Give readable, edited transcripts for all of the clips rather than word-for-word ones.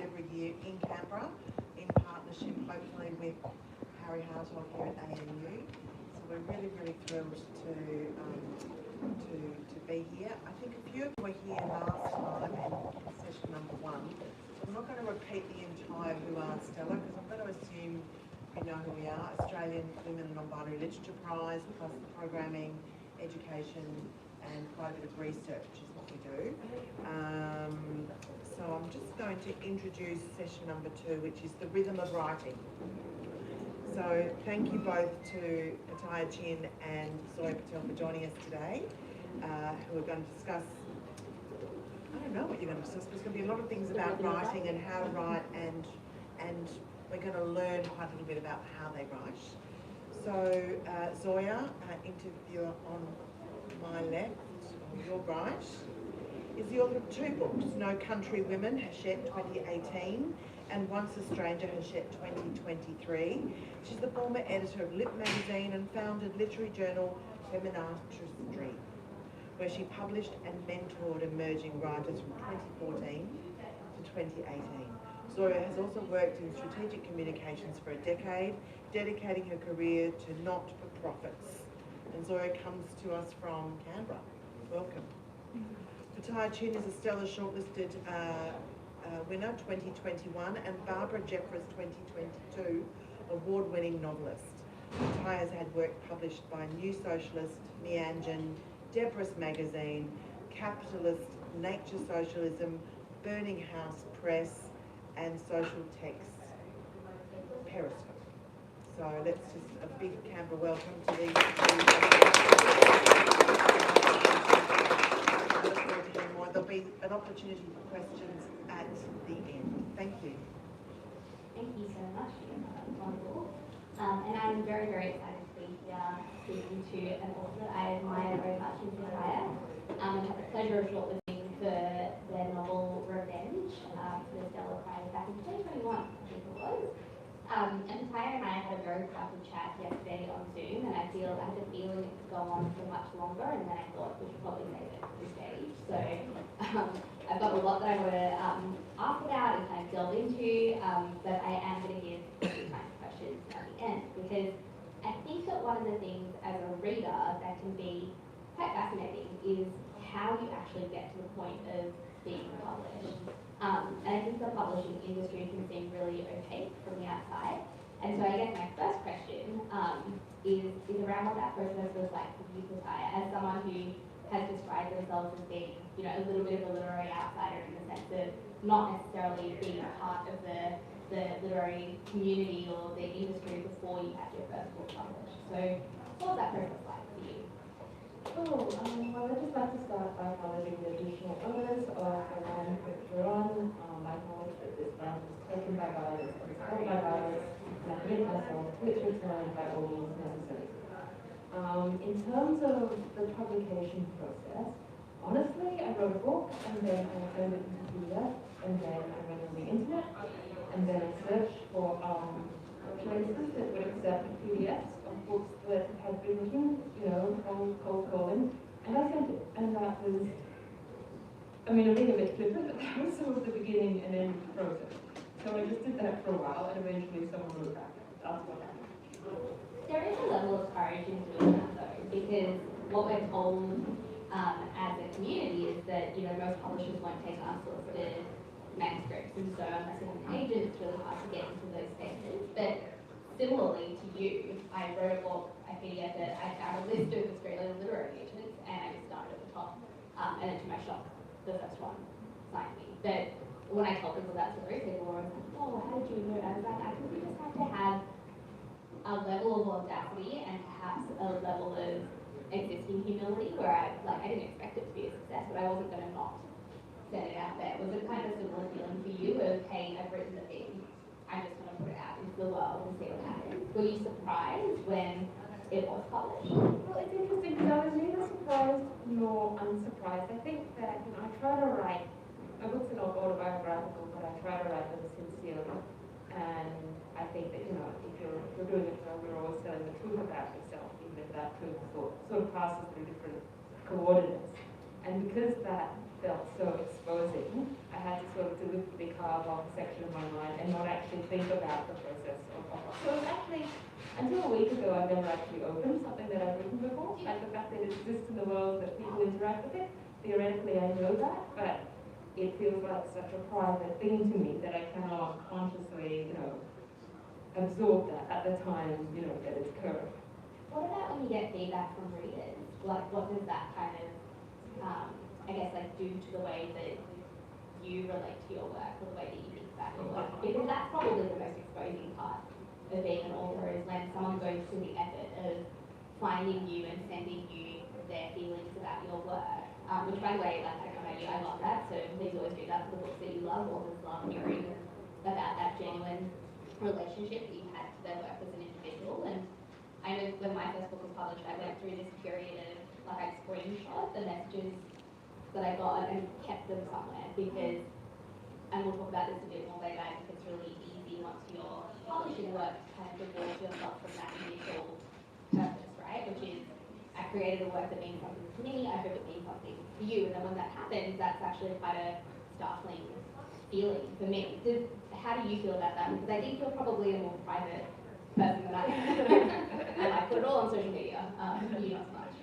every year in Canberra in partnership, hopefully, with Harry Hartog here at ANU. So we're really, really thrilled to be here. I think a few of you were here last time in session number 1. I'm not going to repeat the entire Who Are Stella, because I'm going to assume you know who we are. Australian Women and Non-Binary Literature Prize, plus the programming, education, and quite a bit of research is what we do. So I'm just going to introduce session number 2, which is the rhythm of writing. So thank you both to Pitaya and Zoya Patel for joining us today, who are going to discuss, I don't know what you're going to discuss, there's going to be a lot of things about writing and how to write, and we're going to learn quite a little bit about how they write. So Zoya, interviewer on my left, on your right, is the author of 2 books, No Country Women, Hachette 2018, and Once a Stranger, Hachette 2023. She's the former editor of Lip magazine and founded literary journal Feminartistry, where she published and mentored emerging writers from 2014 to 2018. Zoya has also worked in strategic communications for a decade, dedicating her career to not-for-profits. And Zoya comes to us from Canberra. Welcome. Pitaya is a Stella shortlisted winner 2021 and Barbara Jeffers 2022 award-winning novelist. Pitaya has had work published by New Socialist, Meanjin, Deborah's Magazine, Capitalist, Nature Socialism, Burning House Press, and Social Text Periscope. So let's just a big Canberra welcome to these more. There'll be an opportunity for questions at the end. Thank you. Thank you so much. Wonderful. And I'm very, very excited to be here speaking to an author that I admire very much in Pitaya. I had the pleasure of shortlisting for their novel Revenge for the Stella Prize back in 2021, I think it was. And Pitaya and I had a very productive chat yesterday on Zoom, and I had a feeling it could go on for much longer, and then I thought we should probably save it for this stage. So I've got a lot that I want to ask about and kind of delve into, but I am going to give a few kinds of questions at the end, because I think that one of the things as a reader that can be quite fascinating is how you actually get to the point of being published. And I think the publishing industry can seem really opaque from the outside. And so I guess my first question is around what that process was like for you, Pitaya, as someone who has described themselves as being, a little bit of a literary outsider in the sense of not necessarily being a part of the literary community or the industry before you had your first book published. So what was that process like for you? Well, I'd just like to start by acknowledging the additional owners of the land that we're on. I acknowledge that this land was taken by violence, it was held by violence, and I commit myself to its return by all means necessary. In terms of the publication process, honestly, I wrote a book, and then I turned it into PDF, and then I went on the internet, and then I searched for places that would accept PDFs of books that had been written, cold calling, and I sent it. And that was, I'm being a bit flippant, but that was sort of the beginning and end process. So I just did that for a while, and eventually someone wrote back. That's what happened. There is a level of courage in doing that, though, because what we're told as a community is that, most publishers won't take unsolicited manuscripts, and so unless you have an agent, it's really hard to get into those spaces. But similarly to you, I wrote a book, I PDF it, I found a list of Australian literary agents, and I just started at the top, and then to my shock, the first one signed me. But when I told people that story, people were like, oh, how did you know? I was like, I think we just have to have a level of audacity and perhaps a level of existing humility where I didn't expect it to be a success, but I wasn't going to not send it out there. Was it kind of a similar feeling for you of, hey, I've written the thing, I'm just going to put it out into the world and see what happens? Were you surprised when it was published? Well, it's interesting because I was neither surprised nor unsurprised. I think that I try to write, my books are not autobiographical, but I try to write them sincerely. And I think that, if you're doing it well, you're always telling the truth about yourself, even if that truth sort of passes through different coordinates. And because that felt so exposing, I had to sort of deliberately carve off a section of my mind and not actually think about the process of so it's actually, until a week ago, I've never actually opened something that I've written before. Like the fact that it exists in the world, that people interact with it, theoretically I know that, but it feels like such a private thing to me that I cannot consciously, absorb that at the time, that it's occurred. What about when you get feedback from readers? Like, what does that kind of, I guess, like, do to the way that you relate to your work or the way that you think about your work? Because that's probably the most exposing part of being an author, is when someone goes to the effort of finding you and sending you their feelings about your work. Which, by the way, like, I don't know you, I love that. So please always do that for the books that you love. Authors love hearing about that genuine relationship that you had to their work as an individual. And I know when my first book was published, I went through this period of, like, I screenshot the messages that I got and kept them somewhere because, and we'll talk about this a bit more later, I think it's really easy once you're publishing work to kind of divorce yourself from that initial purpose, right? Which is, I created a work that means something to me, I hope it means something to you. And then when that happens, that's actually quite a startling feeling for me. How do you feel about that? Because I think you're probably a more private person than I am. And I put it all on social media, you not so much.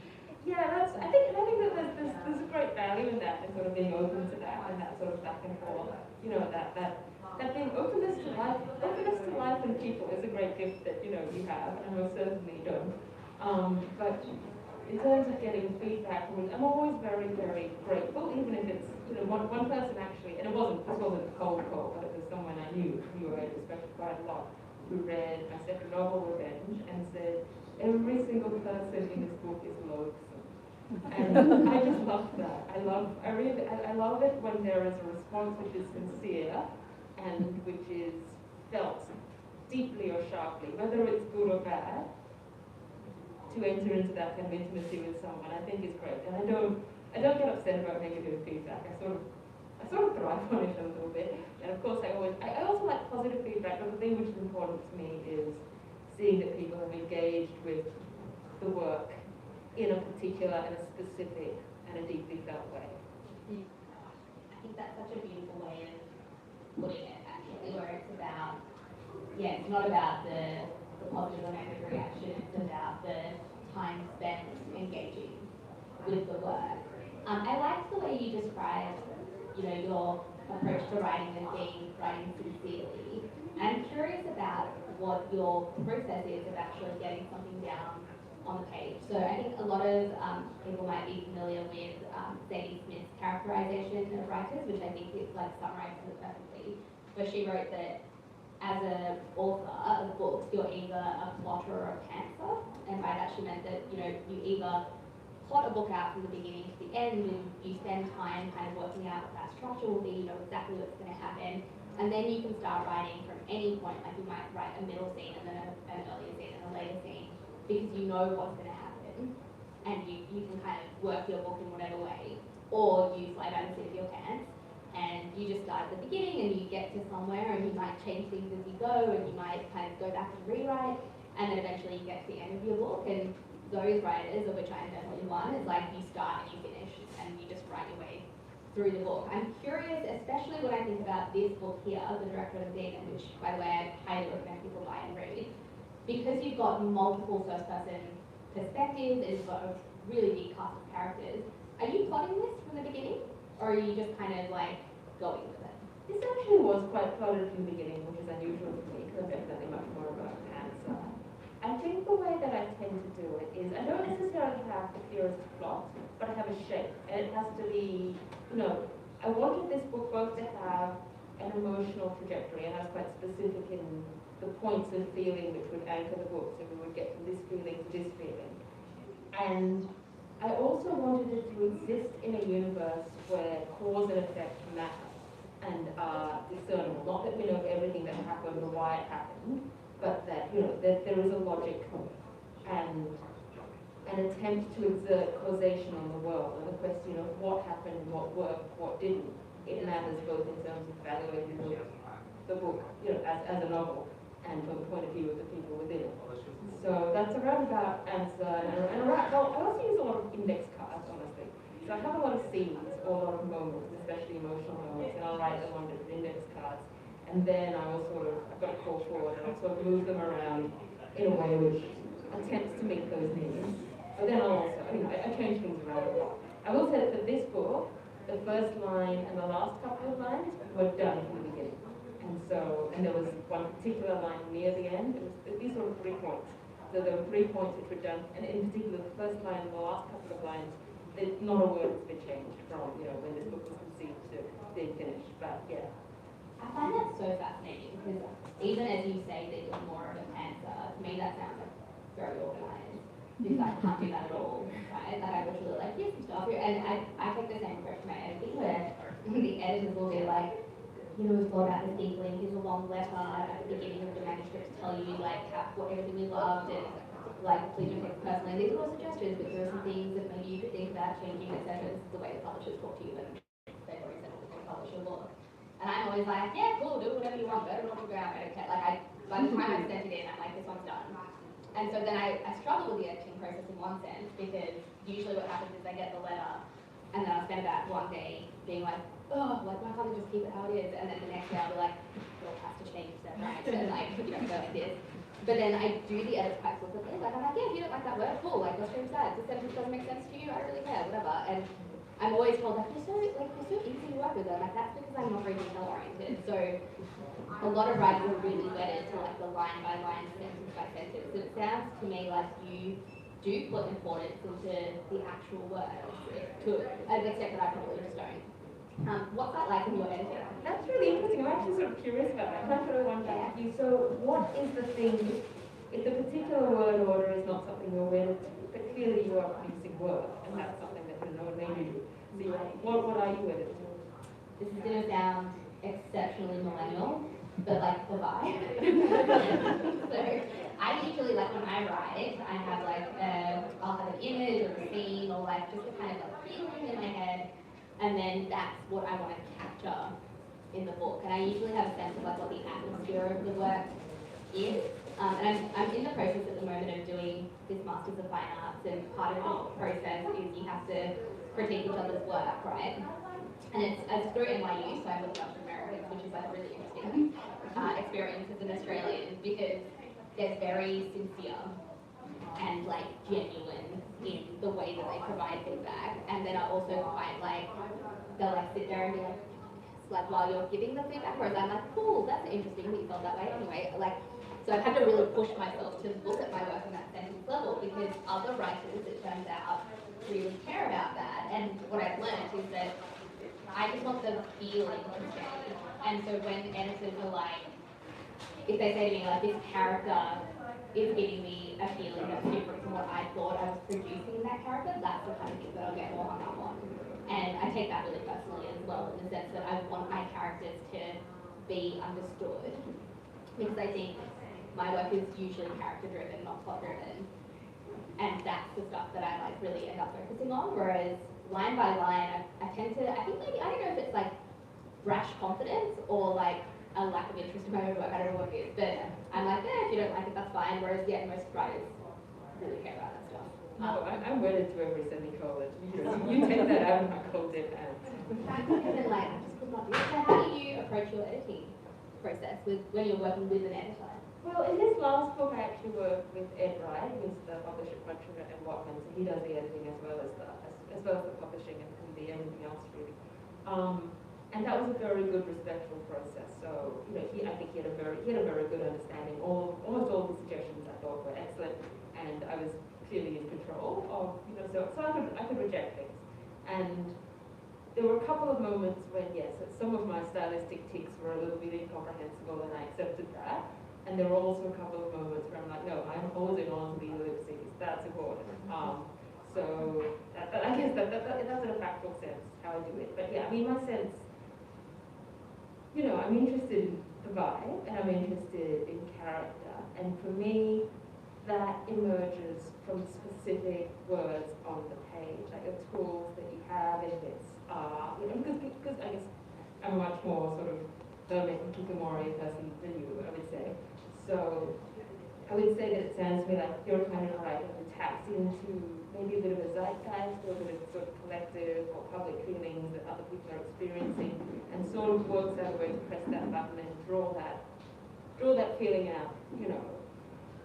Yeah, I think that there's a great value in that, and sort of being open to that, and that sort of back and forth. That being openness to life and people is a great gift that you have, and most certainly don't. But in terms of getting feedback from it, I'm always very, very grateful, even if it's one person actually, and this wasn't a cold call, but it was someone I knew I respected quite a lot, who read my second novel, Revenge, and said, every single person in this book is loathsome. And I just love that. I love it when there is a response which is sincere and which is felt deeply or sharply, whether it's good or bad. To enter into that kind of intimacy with someone, I think is great. And I don't get upset about negative feedback. I sort of thrive on it a little bit. And of course, I also like positive feedback. But the thing which is important to me is seeing that people have engaged with the work in a particular and a specific and a deeply felt way. I think that's such a beautiful way of putting it, actually, where it's about, it's not about the positive or negative reaction, it's about the time spent engaging with the work. I liked the way you described, your approach to writing as being writing sincerely. I'm curious about what your process is of actually getting something down on the page. So I think a lot of people might be familiar with Zadie Smith's characterization of writers, which I think it summarizes it perfectly, where she wrote that as an author of books, you're either a plotter or a pantser, and by that she meant that you either plot a book out from the beginning to the end, and you spend time kind of working out what that structure will be, exactly what's going to happen, and then you can start writing from any point. Like you might write a middle scene and then an earlier scene and a later scene, because you know what's going to happen, and you can kind of work your book in whatever way, or you fly by the seat of your pants, and you just start at the beginning and you get to somewhere and you might change things as you go, and you might kind of go back and rewrite, and then eventually you get to the end of your book. And those writers, of which I am definitely one, is like you start and you finish and you just write your way through the book. I'm curious, especially when I think about this book here, The Director of the Demon, which, by the way, I highly recommend people buy and read, because you've got multiple first-person perspectives and you've got a really big cast of characters. Are you plotting this from the beginning, or are you just kind of like going with it? This actually was quite plotted from the beginning, which is unusual for me, because I'm definitely much more of a pantser. I think the way that I tend to do it is, I don't necessarily have the clearest plot, but I have a shape, and it has to be, I wanted this book both to have an emotional trajectory, and I was quite specific in the points of feeling which would anchor the book, so we would get from this feeling to this feeling. And I also wanted it to exist in a universe where cause and effect matter and are discernible. Not that we know everything that happened or why it happened, but that that there is a logic and an attempt to exert causation on the world, and the question of what happened, what worked, what didn't. It matters both in terms of evaluating the book, as a novel, and from the point of view of the people within it. So that's a roundabout answer, and I also use a lot of index cards, honestly. So I have a lot of scenes or a lot of moments, especially emotional moments, and I'll write write them on different index cards. And then I will sort of, I've got a call forward and I'll sort of move them around in a way which attempts to meet those needs. But then I'll also, I change things around a lot. I will say that for this book, the first line and the last couple of lines were done from the beginning. And there was one particular line near the end. These were 3 points. So there were 3 points which were done, and in particular, the first line and the last couple of lines, not a word has been changed from, when this book was conceived to being finished. But yeah. I find that so fascinating because even as you say that you're more of a pantser, to me that sounds like very organized. Because I can't do that at all, right? Like I literally like, here's some stuff here. And I take the same approach to my editing where the editors will be like, we've thought about this deeply, and here's a long letter at the beginning of the manuscript to tell you like what everything we loved and like please don't take it personally. These are all suggestions, but there are some things that maybe you could think about changing, etc. This is the way the publishers talk to you, and they've already said it's going to publish a book. And I'm always like, yeah, cool, do whatever you want, better off the ground, I don't care. Like by the time I sent it in, I'm like, this one's done. And so then I struggle with the editing process in one sense, because usually what happens is I get the letter, and then I'll spend about one day being like, oh, like why can't I just keep it how it is? And then the next day I'll be like, it all has to change that, right? And like, go like this. But then I do the edits quite flippantly. Like I'm like, yeah, if you don't like that word, cool. Like let's change that. If the sentence doesn't make sense to you, I don't really care, whatever. And I'm always told like you're so easy to work with them. Like that's because I'm not very detail oriented. So a lot of writers are really wedded to like the line by line, sentence by sentence. And it sounds to me like you do put importance into the actual words to an extent that I probably just don't. What's that like in your editing? That's really interesting. I'm actually sort of curious about that. Can I throw one back to you? So what is the thing, if the particular word order is not something you're wedded to, but clearly you are producing work, and that's something that maybe you do. So what are you wedded to? This is going to sound exceptionally millennial, but like the vibe. So I usually, like when I write, I have like, I'll have an image or a scene or like just a kind of like feeling in my head. And then that's what I want to capture in the book. And I usually have a sense of like what the atmosphere of the work is. And I'm in the process at the moment of doing this Masters of Fine Arts, and part of the process is you have to critique each other's work, right? And it's through NYU, so I'm with a bunch of Americans, which is like a really interesting experience as an Australian, because they're very sincere and like genuine in the way that they provide feedback, and then are also quite like, they'll like sit there and be like while you're giving the feedback, whereas I'm like, cool, that's interesting that you felt that way anyway. Like, so I've had to really push myself to look at my work on that sentence level, because other writers, it turns out, really care about that. And what I've learned is that I just want the feeling to stay. And so when editors are like, if they say to me like, this character is giving me a feeling that's different from what I thought I was producing in that character, that's the kind of thing that I'll get more hung up on. And I take that really personally as well, in the sense that I want my characters to be understood. Because I think my work is usually character driven, not plot driven. And that's the stuff that I like really end up focusing on, whereas line by line, I tend to, I think maybe, I don't know if it's like rash confidence or like a lack of interest in my own work, I don't know what it is, but I'm like, if you don't like it, that's fine, whereas yeah, most writers really care about that stuff. No, I'm wedded to every semicolon. You take that out and I called it out. And then like, I just could not do it. So how do you approach your editing process when you're working with an editor? Well, in this last book, I actually worked with Ed Wright, who's the publisher at Function and Watman, so he does the editing as well as the publishing and everything else really. And that was a very good, respectful process. So, I think he had a very good understanding. Almost all the suggestions I thought were excellent, and I was clearly in control of, so I could reject things. And there were a couple of moments when, yes, some of my stylistic tics were a little bit incomprehensible, and I accepted that. And there were also a couple of moments where I'm like, no, I'm holding on to the ellipses. That's important. So I guess that's in a practical sense how I do it. But yeah, I mean, my sense, I'm interested in the vibe and I'm interested in character. And for me, that emerges from specific words on the page, like the tools that you have in this. Because I guess I'm a much more sort of Hikikomori person than you, I would say. So I would say that it sounds to me like you're kind of writing that taps into maybe a bit of a zeitgeist or a bit of sort of collective or public feelings that other people are experiencing, and sort of works out a way to press that button and draw that feeling out, you know.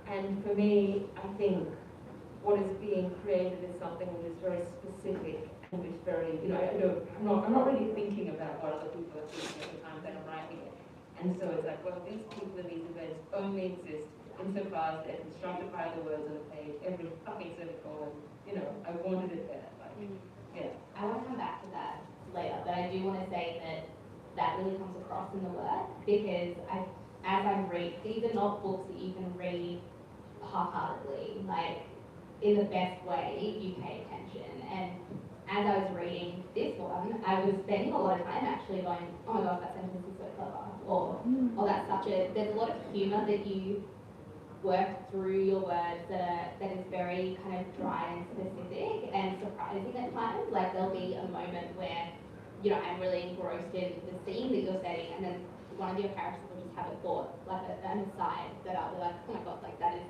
And for me, I think what is being created is something which is very specific and which very, you know, I'm not really thinking about what other people are thinking at the time that I'm writing it. And so it's like, well, these people and these events only exist insofar as they're constructed by the words on the page, every fucking semicolon, you know, I wanted it there. Like, yeah. I want to come back to that later, but I do want to say that that really comes across in the work, because as I read, these are not books that you can read half-heartedly. Like, in the best way, you pay attention. And as I was reading this one, I was spending a lot of time actually going, oh my gosh, that sentence is so clever, or that's such a, there's a lot of humour that you work through your words that is very kind of dry and specific and surprising at times. Like, there'll be a moment where, you know, I'm really engrossed in the scene that you're setting, and then one of your characters will just have a thought, like an aside, that I'll be like, oh my god, like that is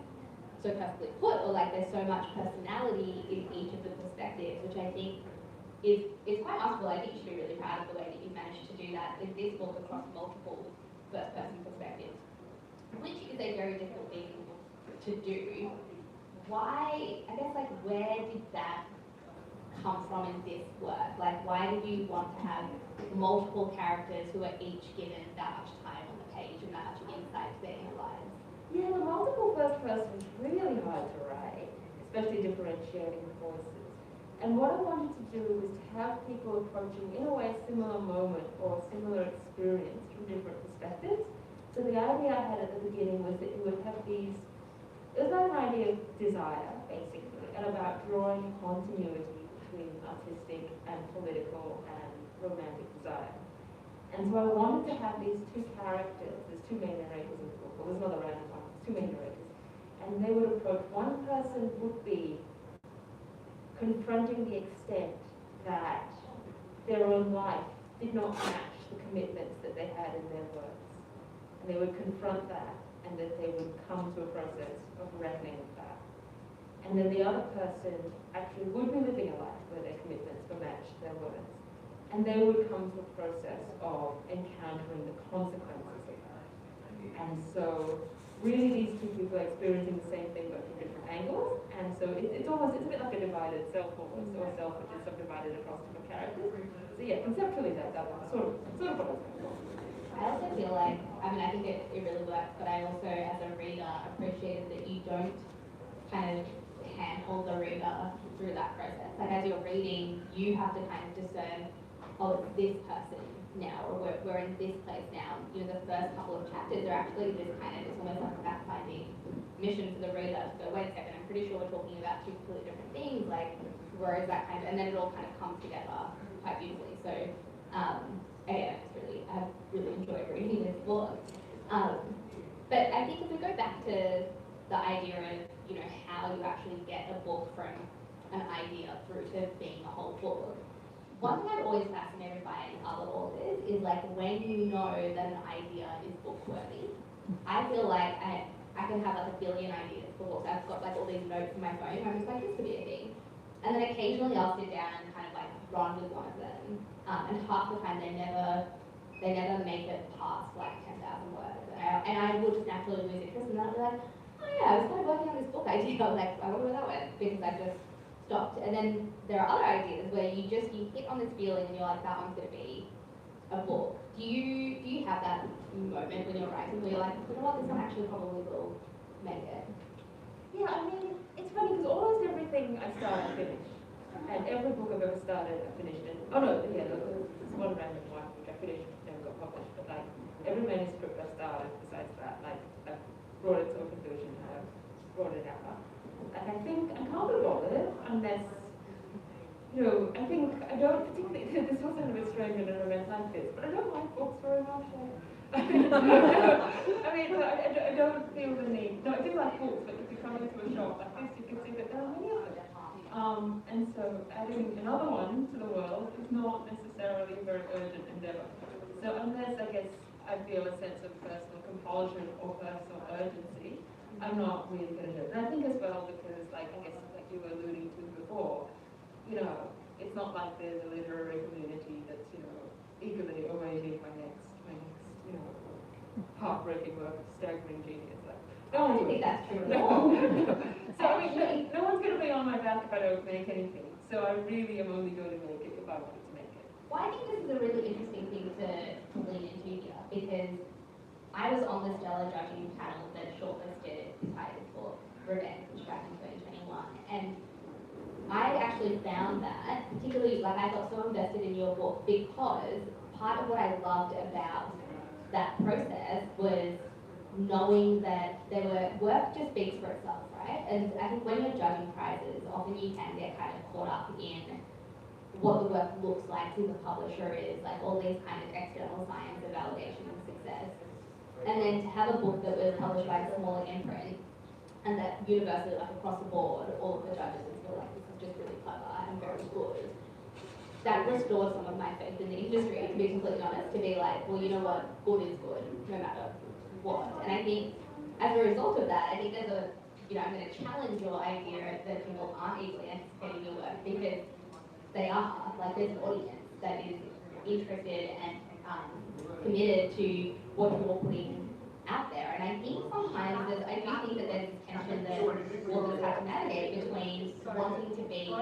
so perfectly put, or like there's so much personality in each of the perspectives, which I think is quite masterful. I think you should be really proud of the way that you've managed to do that in this book across multiple first-person perspectives, which is a very difficult thing to do. Why, I guess, like, where did that come from in this work? Like, why did you want to have multiple characters who are each given that much time on the page and that much insight to their inner lives? Yeah, the multiple first person is really hard to write, especially differentiating voices. And what I wanted to do was to have people approaching, in a way, a similar moment or a similar experience from different perspectives. So the idea I had at the beginning was that you would have these, it was about an idea of desire, basically, and about drawing continuity between artistic and political and romantic desire. And so I wanted to have these two characters, there's two main narrators in the book, well, there's another random one, there's two main narrators, and they would approach, one person would be confronting the extent that their own life did not match the commitments that they had in their works. And they would confront that, and that they would come to a process of reckoning with that. And then the other person actually would be living a life where their commitments were matched their words. And they would come to a process of encountering the consequences of that. And so really these two people are experiencing the same thing but from different angles. And so it's a bit like a divided self almost, or self which is subdivided across different characters. So yeah, conceptually that's sort of what I was going for. I also feel like, I mean, I think it really works, but I also, as a reader, appreciated that you don't kind of handhold the reader through that process. Like, as you're reading, you have to kind of discern, oh, it's this person now, or we're in this place now. You know, the first couple of chapters are actually this kind of, it's almost like a fact-finding mission for the reader to go, wait a second, I'm pretty sure we're talking about two completely different things, like, where is that kind of, and then it all kind of comes together quite beautifully. So, again, I really enjoyed reading this book. But I think if we go back to the idea of, you know, how you actually get a book from an idea through to being a whole book, one thing I'm always fascinated by in other authors is, like, when you know that an idea is book-worthy. I feel like I can have like a billion ideas for books. I've got like all these notes in my phone, I'm just like, this could be a thing. And then occasionally I'll sit down and kind of like run with one of them. And half the time they never make it past like 10,000 words. And I will just naturally lose interest, and then I'll be like, oh yeah, I was kind of working on this book idea, like, I wonder where that went, because I just stopped. And then there are other ideas where you hit on this feeling and you're like, that one's going to be a book. Do you have that moment when you're writing where you're like, you know what, this one actually probably will make it? Yeah, I mean, it's funny because almost everything I start, I finish. And every book I've ever started, I finished it. Oh no, yeah, there's one random one which I finished, never got published, but like every manuscript I started besides that, like I've brought it to a conclusion, I've brought it out. Like I think I can't be bothered unless, you know, I think I don't particularly, this will sound a bit strange in an event like this, but I don't like books very much. I don't feel the need. No, I do like books, but if you come into a shop like this, you can see that there are many of them. And so adding another one to the world is not necessarily a very urgent endeavour. So unless, I guess, I feel a sense of personal compulsion or personal urgency, I'm not really going to do it. And I think as well because, like, I guess like you were alluding to before, you know, it's not like there's a literary community that's, you know, eagerly awaiting my next, you know, heartbreaking work of staggering genius. Like, I don't think that's true at no. all. So I mean, no one's going to be on my back if I don't make anything. So I really am only going to make it if I wanted to make it. Well, I think this is a really interesting thing to lean into here because I was on the Stella judging panel that shortlisted Pitaya's book, Revenge, back in 2021. And I actually found that, particularly, like I got so invested in your book because part of what I loved about that process was knowing that work just speaks for itself, right? And I think when you're judging prizes, often you can get kind of caught up in what the work looks like, who the publisher is, like all these kind of external signs of validation and success. And then to have a book that was published by a smaller imprint and that universally, like across the board, all of the judges were like, this is just really clever and very good. That restored some of my faith in the industry, to be completely honest, to be like, well, you know what, good is good, no matter what. And I think as a result of that, I think there's a, you know, I'm going to challenge your idea that people aren't eagerly anticipating your work because they are. Like there's an audience that is interested and committed to what you're putting out there. And I think sometimes I do think that there's this tension that authors have to navigate between wanting to be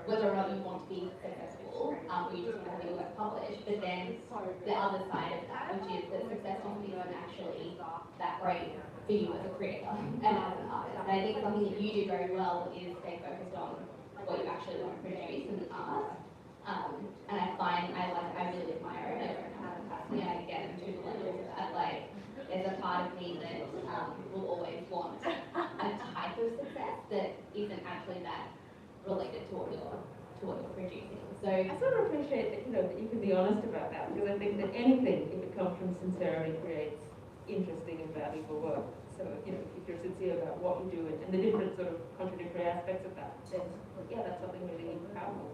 whether or not you want to be successful, or you just want to have your work published, but then the other side of that, which is that success often isn't actually that great for you as a creator and as an artist. And I think something that you do very well is stay focused on what you actually want to produce in the art. And I find I really admire it. I don't know how capacity I get into the levels of that. Like there's a part of me that will always want a type of success that isn't actually that related to what you're producing. So I sort of appreciate that, you know, that you can be honest about that because I think that anything, if it comes from sincerity, creates interesting and valuable work. So, you know, if you're sincere about what you do and the different sort of contradictory aspects of that, then yeah, that's something really powerful.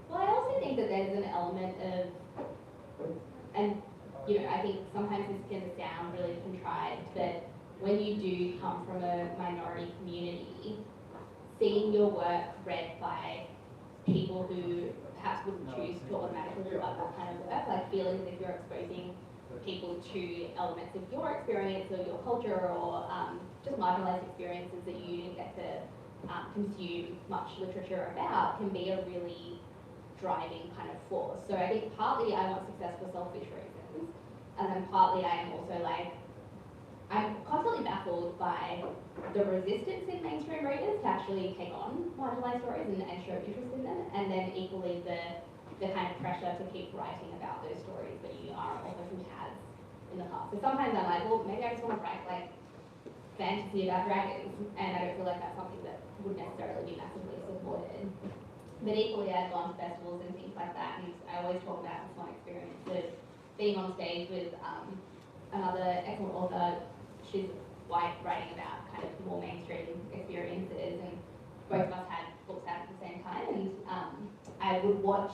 Well, I also think that there's an element of, and you know, I think sometimes this can sound really contrived, but when you do come from a minority community, seeing your work read by people who perhaps wouldn't choose to automatically love that kind of work, like feeling as if you're exposing people to elements of your experience or your culture or just marginalized experiences that you didn't get to consume much literature about can be a really driving kind of force. So I think partly I want success for selfish reasons, and then partly I am also like, I'm constantly baffled by the resistance in mainstream readers to actually take on marginalized stories and show interest in them, and then equally the kind of pressure to keep writing about those stories that you are an author who has in the past. So sometimes I'm like, well, maybe I just want to write like fantasy about dragons, and I don't feel like that's something that would necessarily be massively supported. But equally, I've gone to festivals and things like that, and I always talk about this one experience of being on stage with another excellent author. She's white, writing about kind of more mainstream experiences, and both of us had books out at the same time, and I would watch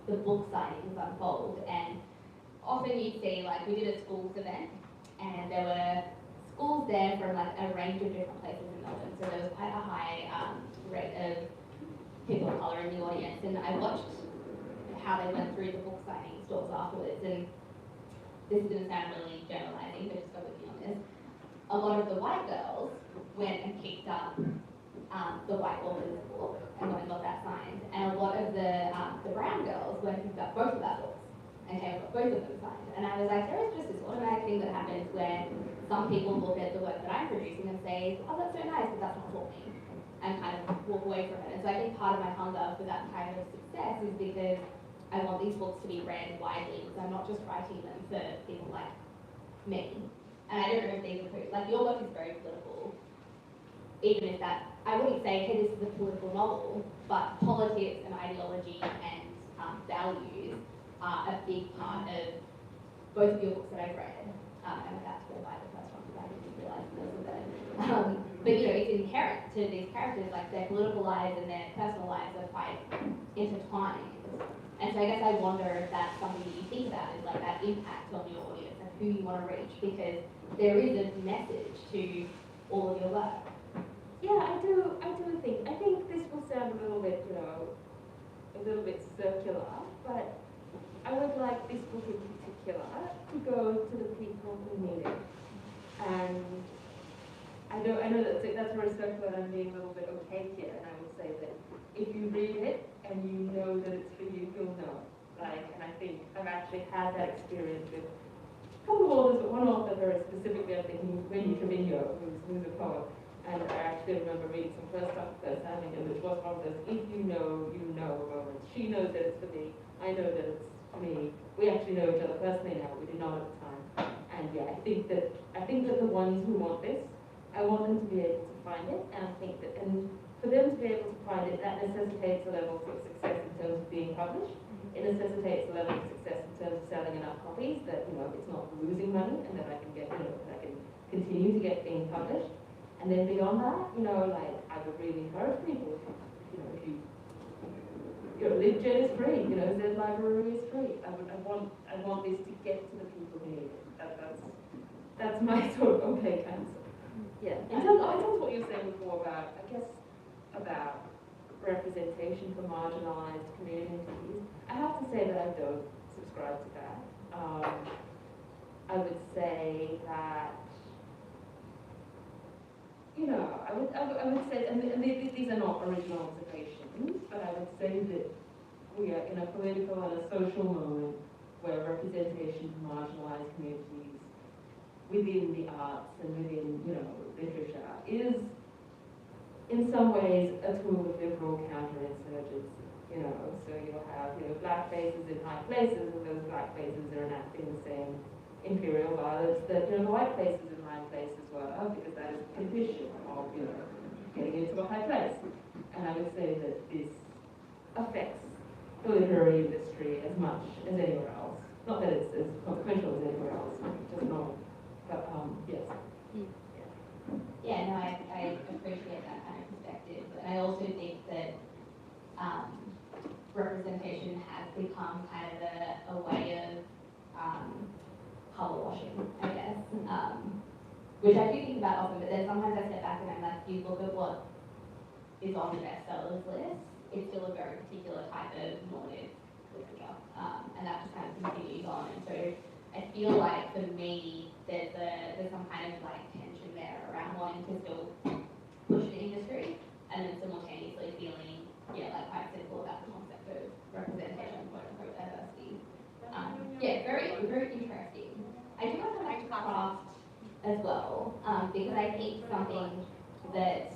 the book signings unfold, and often you'd see, like, we did a schools event, and there were schools there from like a range of different places in Melbourne, so there was quite a high rate of people of colour in the audience, and I watched how they went through the book signing stores afterwards, and this is going to sound really generalising, but just go with me on this. A lot of the white girls went and picked up the white author's book and went and got that signed, and a lot of the brown girls went and picked up both of our books and came and got both of them signed. And I was like, there is just this automatic thing that happens where some people look at the work that I'm producing and say, oh, that's so nice, but that's not for me, and kind of walk away from it. And so I think part of my hunger for that kind of success is because I want these books to be read widely, because I'm not just writing them for people like me. And I don't know if these are, like, your work is very political, even if that, I wouldn't say, hey, this is a political novel, but politics and ideology and values are a big part of both of your books that I've read. I'm about to go buy the first one because I didn't realise those were there. But you know, it's inherent to these characters, like their political lives and their personal lives are quite intertwined. And so I guess I wonder if that's something that you think about, is like that impact on your audience and who you want to reach, because there is a message to all of your work? Yeah, I do think. I think this will sound a little bit, a little bit circular, but I would like this book in particular to go to the people who need it. And I know that's very circular and I'm being a little bit opaque here, and I will say that if you read it and you know that it's for you, you'll know. And I think I've actually had that experience with a couple of authors, but one author very specifically, I'm thinking Wendy Trevino, who's a poet. And I actually remember reading some first hand again, which was one of those, if you know moments. She knows that it's for me, I know that it's for me. We actually know each other personally now, we did not at the time. And yeah, I think that the ones who want this, I want them to be able to find it, and I think that, and for them to be able to find it, that necessitates a level of success in terms of being published. It necessitates a level of success in terms of selling enough copies that, it's not losing money and that I can get, that I can continue to get being published. And then beyond that, I would really encourage people, if you LibGen is free, Zen Library is free. I want this to get to the people who need it. That's my sort of opaque answer. Yeah. In terms of what you were saying before about representation for marginalised communities, I have to say that I don't subscribe to that. I would say that, I would say, and these are not original observations, but I would say that we are in a political and a social moment where representation for marginalised communities within the arts and within, literature is in some ways a tool of liberal counterinsurgency, so you'll have, black faces in high places, and those black faces are enacting the same imperial violence that, the white faces in high places were, because that is a condition of, getting into a high place. And I would say that this affects the literary industry as much as anywhere else. Not that it's as consequential as anywhere else, just not. But, yes. Yeah, no, I appreciate that kind of perspective. And I also think that representation has become kind of a way of colour washing, I guess. Which I do think about often, but then sometimes I step back and I'm like, you look at what is on the bestsellers list, it's still a very particular type of normative literature. And that just kind of continues on. And so I feel like for me, there's some kind of tension there around wanting to still push the industry and then simultaneously feeling, quite cynical about the concept of representation, quote unquote, diversity. Very, very interesting. I do want to come back to craft as well, because I think something that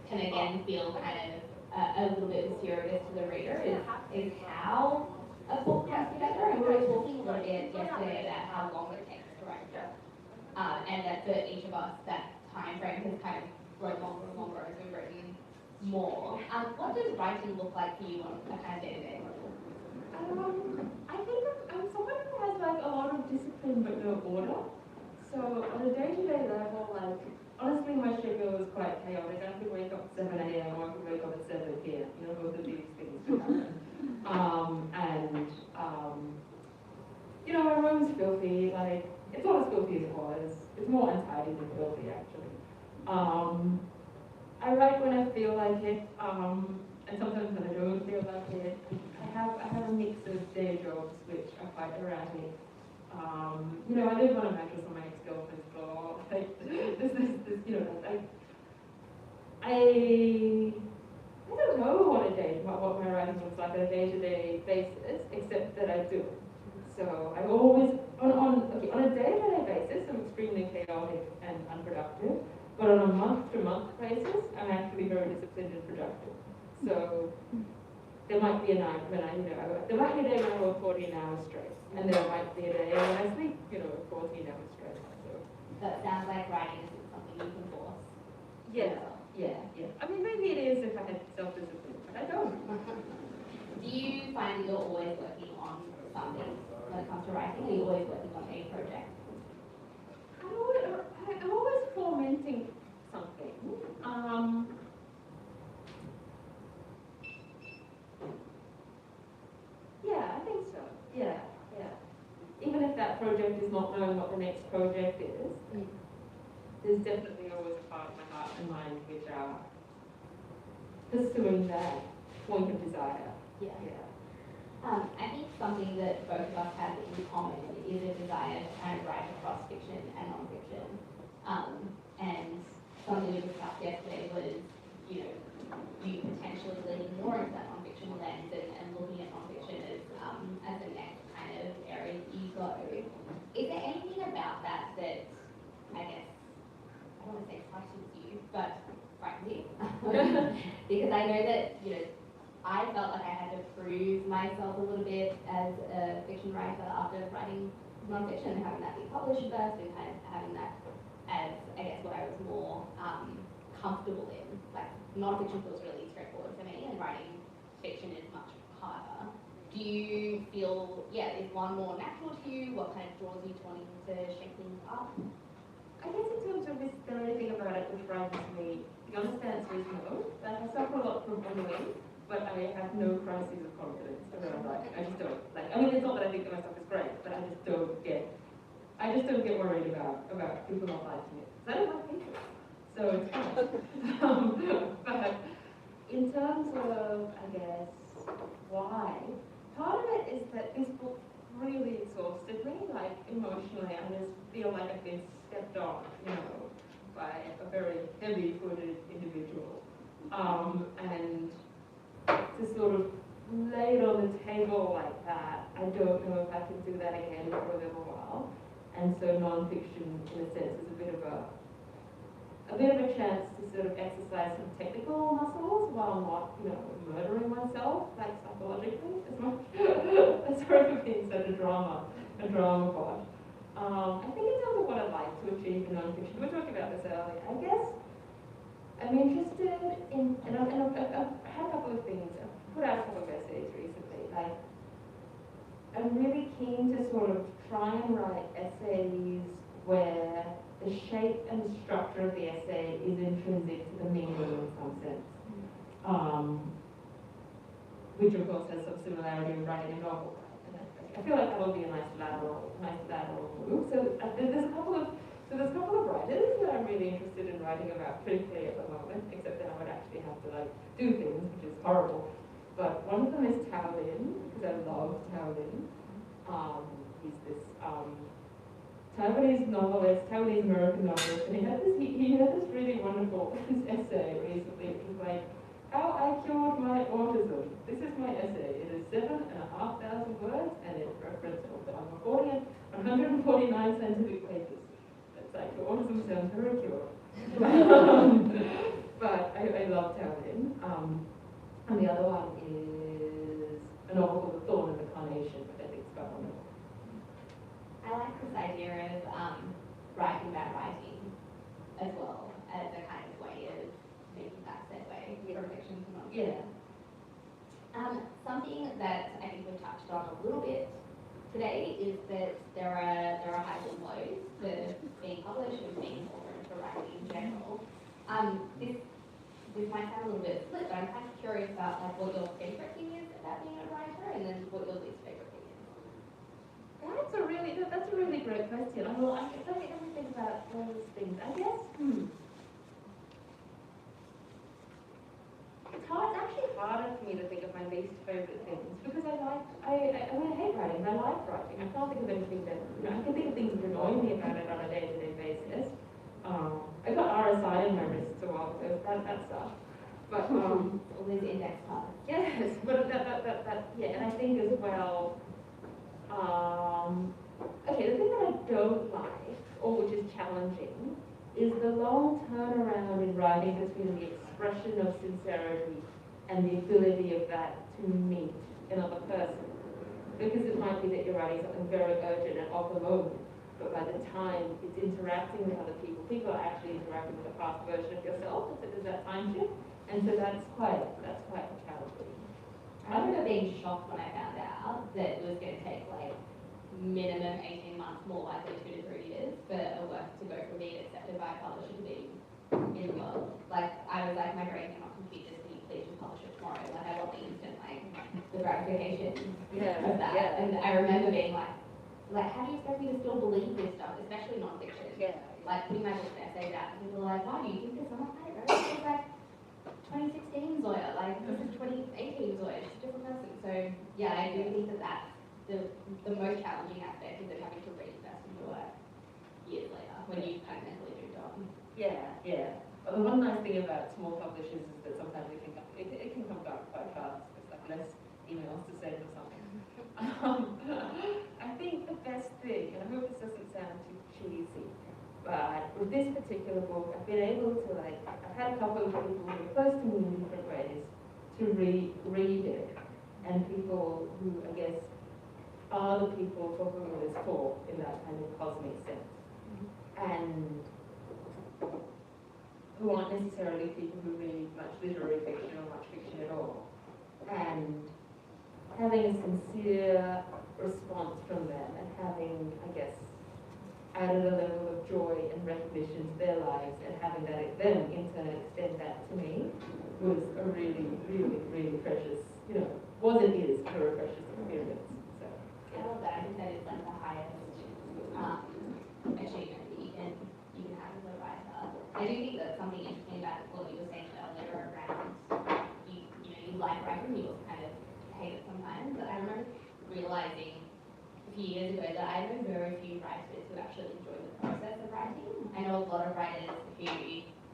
can again feel kind of a little bit mysterious to the reader is how a book comes together. And we were talking a little bit yesterday about how long it takes to write a book, and that for each of us that time frame has kind of grown longer and longer as we've written more. What does writing look like for you on a kind of day-to-day level? I think I'm someone who has a lot of discipline but no order. So on a day-to-day level, honestly, my schedule is quite chaotic. I could wake up at 7 a.m. or I could wake up at 7 p.m. Both of these things could happen. My room's filthy. It's not as filthy as it was. It's more untidy than filthy, actually. I write when I feel like it, and sometimes when I don't feel like it. I have a mix of day jobs which are quite erratic. I live on a mattress on my ex-girlfriend's floor. I don't know what my writing looks like on a day-to-day basis, except that I do it. So I always, on a day-to-day basis, I'm extremely chaotic and unproductive. But on a month-to-month basis, I'm actually very disciplined and productive. So there might be a night when there might be a day when I work 14 hours straight, and there might be a day when I sleep, 14 hours straight. So that sounds like writing isn't something you can force. Yeah. I mean, maybe it is if I had self-discipline, but I don't. Do you find that you're always working on something when it comes to writing? Are you always working on a project? I'm always fomenting something. Yeah, I think so. Yeah. Even if that project is not knowing what the next project is, there's definitely always a part of my heart and mind which are pursuing that point of desire. Yeah. I think something that both of us have in common is a desire to kind of write across fiction and non-fiction. And something we discussed yesterday was, you know, you potentially leaning more into that non-fiction lens and looking at non-fiction as the next kind of area that you go. Is there anything about that that, I guess, I don't want to say frightens you, but frightens you? Because I know that, you know, I felt like I had to prove myself a little bit as a fiction writer after writing non-fiction and having that be published first and kind of having that as, I guess, what I was more comfortable in. Like, non-fiction feels really straightforward for me and writing fiction is much harder. Do you feel, is one more natural to you? What kind of draws you to wanting to shake things up? I guess in terms of this, the only thing about it which frightens me, the honest answer is no. Like, I suffer a lot from ennui, but I have no crises of confidence around writing. I just don't. Like, I mean, it's not that I think that my stuff is great, but I just don't get worried about people not liking it. Because I don't like people. So it's fine. But in terms of, I guess, why, part of it is that this book really exhausted me, like emotionally. I just feel like I've been stepped on, you know, by a very heavy-footed individual. And to sort of lay it on the table like that, I don't know if I can do that again for a little while. And so non-fiction, in a sense, is a bit of a chance to sort of exercise some technical muscles while not, you know, murdering myself, like psychologically, as much. Sorry for being such a drama pod. I think in terms of what I'd like to achieve in non-fiction, we were talking about this earlier, I guess I'm interested in, and I've had a couple of things. I've put out a couple of essays recently. Like, I'm really keen to sort of try and write essays where the shape and the structure of the essay is intrinsic to the medium in some sense. Which of course has some similarity in writing a novel. And I feel like that will be a nice lateral move. So there's a couple of writers that I'm really interested in writing about critically at the moment, except that I would actually have to like do things, which is horrible. But one of them is Tao Lin, because I love Tao Lin. He's this Taiwanese novelist, Taiwanese American novelist, and he had this really wonderful essay recently, which was like, how I cured my autism. This is my essay. It is 7,500 words, and it references 149 scientific papers. It's like, your autism sounds very cured. But I love Tao Lin. And the other one is a novel called The Thorn and the Carnation, which I think is quite wonderful. I like this idea of writing about writing as well as a kind of way of making that segue from fiction to non-fiction. Something that I think we've touched on a little bit today is that there are highs and lows to being published and being author and for writing in general. This might sound a little bit split, but I'm kind of curious about like what your favourite thing is about being a writer and then what your least favourite thing is. That's a really great question. I don't ever think about those things. I guess, It's actually harder for me to think of my least favourite things because I hate writing, I like writing. I can't think of anything that, I can think of things that annoy me about it on a day-to-day basis. I got RSI in my wrists a while ago, that stuff. But, all these index cards. Yes, but and I think as well, okay, the thing that I don't like, or which is challenging, is the long turnaround in writing between the expression of sincerity and the ability of that to meet another person. Because it might be that you're writing something very urgent and of the moment, but by the time it's interacting with other people, people are actually interacting with a past version of yourself, so there's that time shift, and so that's quite challenging. I remember being shocked when I found out that it was going to take like minimum 18 months, more likely 2 to 3 years for a work to go from being accepted by a publisher to being in the world. Like, I was like, my brain cannot compute this, can you please just publish it tomorrow? Like, I want the instant, like, the gratification of that. Yeah. And I remember being like, like, how do you expect me to still believe this stuff, especially non-fiction? Yeah. Like, putting my book essays out, and people are like, why do you think this? I'm like, I don't know, this is like 2016 Zoya, like, this is 2018 Zoya, it's a different person. So, yeah, I do think that that's the most challenging aspect, is that having to reinvest in your work years later, when you've kind of mentally moved on. Yeah, yeah. Well, the one nice thing about small publishers is that sometimes it can come back quite fast. It's like less emails to send or something. I think the best thing, and I hope this doesn't sound too cheesy, but with this particular book, I've been able to, like, I've had a couple of people who are close to me in different ways to read it, and people who, I guess, are the people for whom it is for, in that kind of cosmic sense. And who aren't necessarily people who read much literary fiction or much fiction at all. And having a sincere response from them, and having, I guess, added a level of joy and recognition to their lives, and having them in turn extend that to me, was a really, really, really precious, was and is a very precious experience. So, I love that. I think that is like the highest achievement that you can have as a writer. I do think that something interesting about what you were saying earlier around you like writing, you also kind of hate it sometimes. But I remember realizing a few years ago that I know very few writers who actually enjoy the process of writing. I know a lot of writers who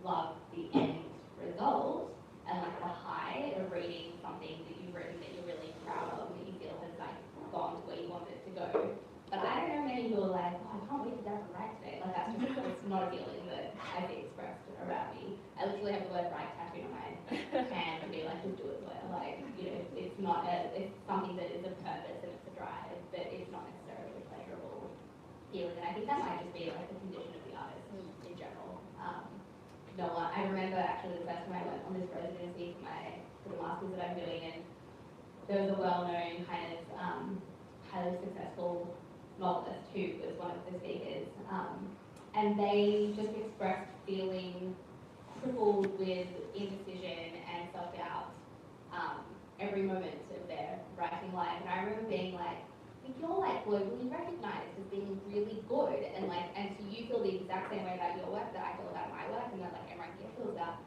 love the end result and like the high of reading something that you've written that you're really proud of, that you feel has like gone to where you want it to go. But I don't know many who are like, oh, I can't wait to get up and write today. Like, that's just, it's not a feeling that I see expressed around me. I literally have the word write tattooed on my hand to be like, just do it, Zoya. Like, it's not it's something that is a purpose and it's a drive, but it's not necessarily a pleasurable feeling. And I think that might just be like the condition of the artist in general. I remember actually the first time I went on this residency for the masters that I'm doing, and there was a well-known kind of highly successful novelist who was one of the speakers, and they just expressed feeling crippled with indecision and self-doubt every moment of their writing life. And I remember being like, you're like globally recognized as being really good, and so you feel the exact same way about your work that I feel about my work, and that like everyone here feels about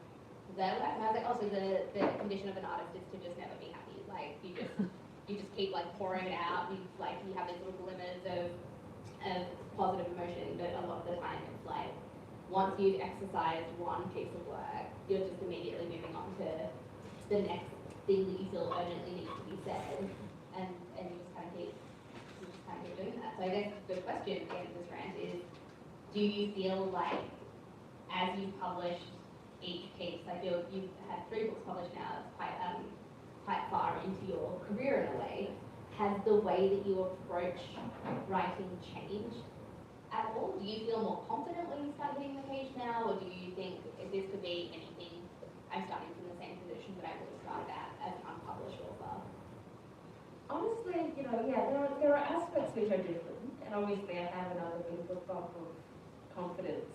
their work. And I was like, oh, so the condition of an artist is to just never be happy. Like you just keep like pouring it out. You have these little glimmers of positive emotion, but a lot of the time it's like once you've exercised one piece of work, you're just immediately moving on to the next thing that you feel urgently needs to be said, and you just kind of keep doing that. So I guess the question at the end of this rant is, do you feel like as you've published each piece, like you've had 3 books published now, it's quite far into your career in a way, has the way that you approach writing changed at all? Do you feel more confident when you start hitting the page now, or do you think if this could be anything, I'm starting from the same position that I would have started at as an unpublished author? honestly, there are aspects which are different, and obviously I have another bit of a bump of confidence,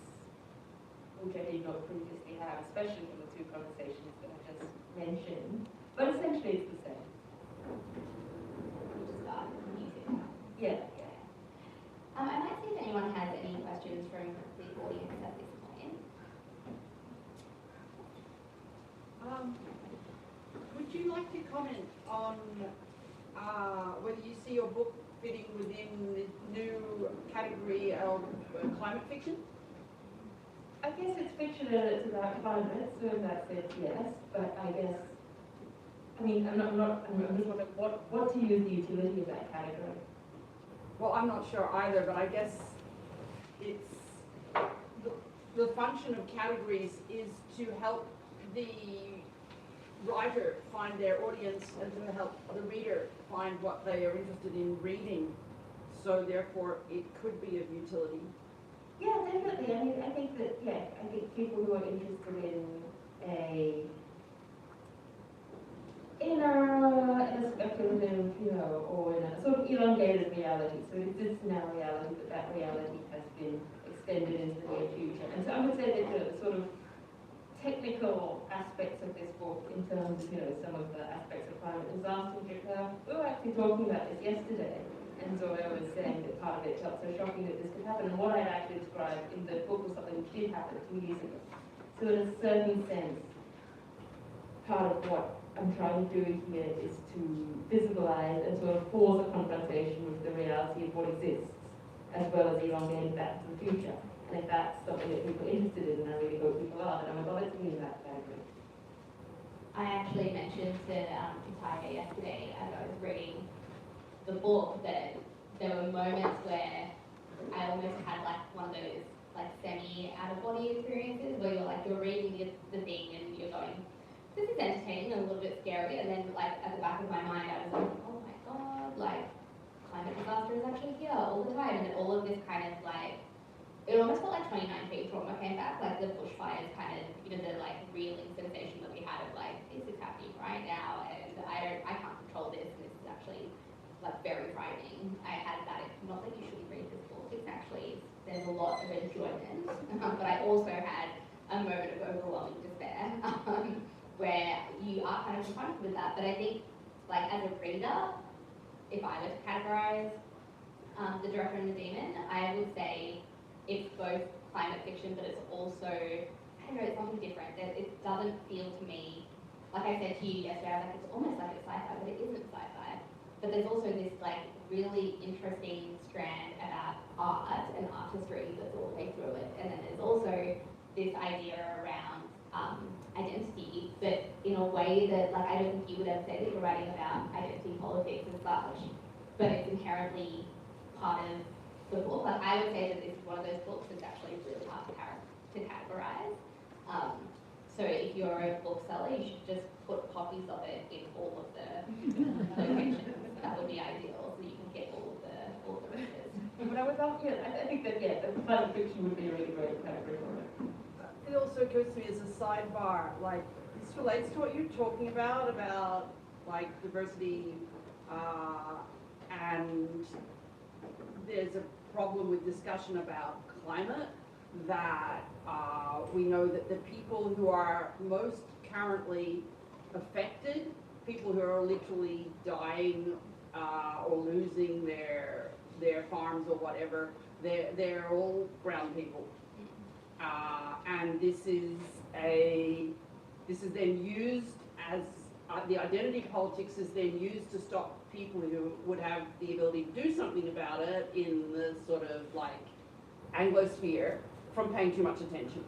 which I did not previously have, especially from the 2 conversations that I just mentioned. But essentially, it's the same. You just got easier. Yeah. I might see if anyone has any questions from the audience at this point. Would you like to comment on whether you see your book fitting within the new category of climate fiction? I guess it's fiction and it's about climate, so in that sense, yes. But I guess, I'm just wondering what to use the utility of that category. Well, I'm not sure either, but I guess it's the function of categories is to help the writer find their audience and to help the reader find what they are interested in reading. So therefore, it could be of utility. Yeah, definitely. I think people who are interested in a speculative, or in a sort of elongated reality. So it exists in our reality, but that reality has been extended into the near future. And so I would say that the sort of technical aspects of this book, in terms of some of the aspects of climate disaster, we were actually talking about this yesterday, and and Zoya was saying that part of it felt so shocking that this could happen. And what I'd actually described in the book was something which did happen 2 years ago. So in a certain sense, part of what I'm trying to do here is to visualize and sort of force a confrontation with the reality of what exists, as well as elongating that into the future. And if that's something that people are interested in, and I really hope people are, then I would love it to be in that category. I actually mentioned to Pitaya yesterday as I was reading the book that there were moments where I almost had like one of those like semi out of body experiences where you're reading the thing and you're going, this is entertaining and a little bit scary, and then like at the back of my mind I was like, oh my god, like climate disaster is actually here all the time, and then all of this kind of like, it almost felt like 2019 trauma came back, like the bushfires kind of, the like reeling sensation that we had of like, this is happening right now and I can't control this and this is actually like very frightening. I had that, not that you shouldn't read this book, it's actually, there's a lot of enjoyment, but I also had a moment of overwhelming despair where you are kind of confronted with that. But I think like as a reader, if I were to categorize The Director and the Demon, I would say it's both climate fiction, but it's also, I don't know, it's something different. It doesn't feel to me, like I said to you yesterday, I was like, it's almost like it's sci-fi, but it isn't sci-fi. But there's also this like really interesting strand about art and artistry that's all the way through it. And then there's also this idea around identity, but in a way that like I don't think you would ever say that you're writing about identity politics as such, but it's inherently part of the book. Like I would say that this is one of those books that's actually really hard to categorize. So if you're a bookseller, you should just put copies of it in all of the locations. That would be ideal, so you can get all the readers. But I would love, I think that, the climate fiction would be a really great category for it. It also occurs to me as a sidebar, like this relates to what you're talking about like diversity, and there's a problem with discussion about climate that we know that the people who are most currently affected, people who are literally dying or losing their farms or whatever, they're all brown people. And this is then used as the identity politics is then used to stop people who would have the ability to do something about it in the sort of like Anglosphere from paying too much attention.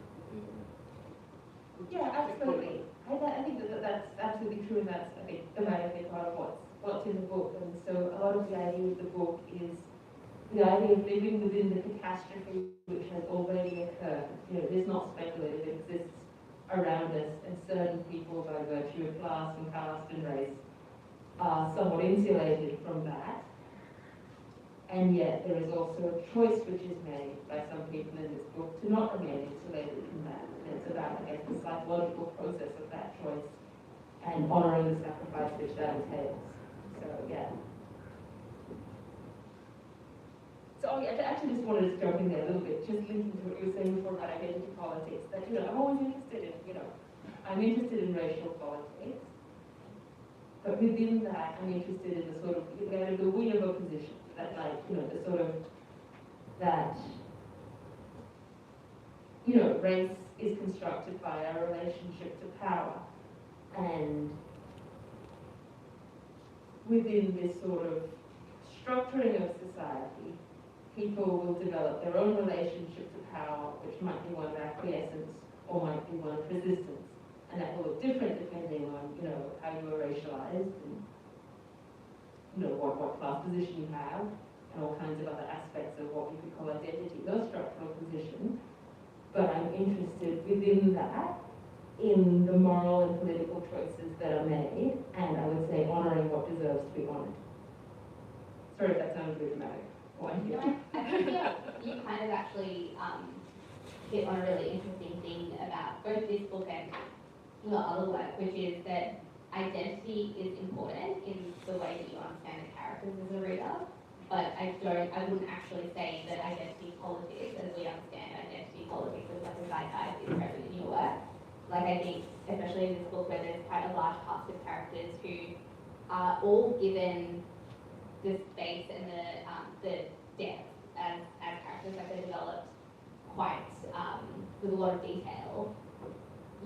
Yeah, absolutely. I think that's absolutely true, and that's, I think, a very part of what's in the book. And so a lot of the idea of the book is the idea of living within the catastrophe which has already occurred. It is not speculative, it exists around us, and certain people, by virtue of class and caste and race, are somewhat insulated from that. And yet there is also a choice which is made by some people in this book to not remain insulated from that. And it's about, I guess, the psychological process of that choice and honouring the sacrifice which that entails. So, yeah. So I actually just wanted to jump in there a little bit, just linking to what you were saying before about identity politics, that, I'm always interested in, I'm interested in racial politics, but within that, I'm interested in the sort of, the we of opposition, that like, the sort of, that, race is constructed by our relationship to power, and within this sort of structuring of society, people will develop their own relationship to power, which might be one of acquiescence or might be one of resistance. And that will look different depending on, how you are racialized and, what class position you have, and all kinds of other aspects of what we could call identity, those structural positions. But I'm interested within that in the moral and political choices that are made, and I would say honouring what deserves to be honoured. Sorry if that sounds really dramatic. I think you kind of actually hit on a really interesting thing about both this book and your other work, which is that identity is important in the way that you understand the characters as a reader, but I wouldn't actually say that identity politics, as we understand identity politics as like a zeitgeist, is present in your work. Like I think, especially in this book where there's quite a large cast of characters who are all given the space and the depth as characters, like they're developed quite with a lot of detail.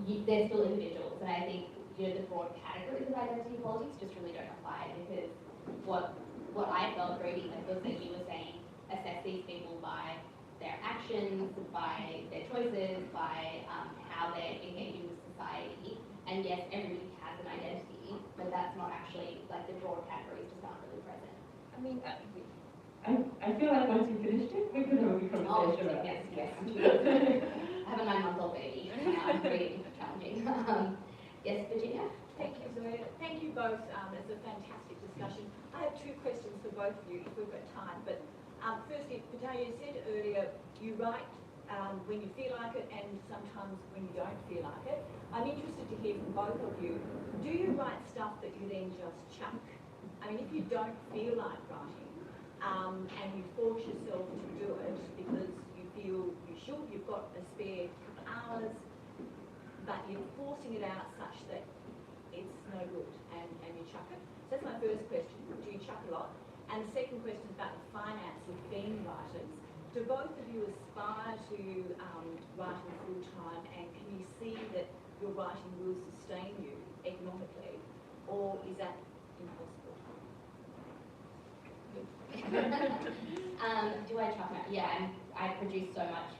They're still individuals, and I think the broad categories of identity politics just really don't apply, because what I felt reading it was that you were saying assess these people by their actions, by their choices, by how they're engaging with society. And yes, everybody has an identity, but that's not actually, like, the broad categories just aren't really present. I mean, I feel like once you finished it, we could have a conversation about it. Yes. I have a 9-month-old baby. Really challenging. Yes, Virginia? Thank you, Zoe. Thank you both. It's a fantastic discussion. I have 2 questions for both of you, if we've got time. But firstly, Pitaya, you said earlier you write when you feel like it and sometimes when you don't feel like it. I'm interested to hear from both of you. Do you write stuff that you then just chuck? I mean, if you don't feel like writing and you force yourself to do it because you feel you should, you've got a spare couple of hours, but you're forcing it out such that it's no good and you chuck it. So that's my first question. Do you chuck a lot? And the second question is about the finance of being writers. Do both of you aspire to writing full time, and can you see that your writing will sustain you economically, or is that impossible? Do I chuck out? Yeah, I produce so much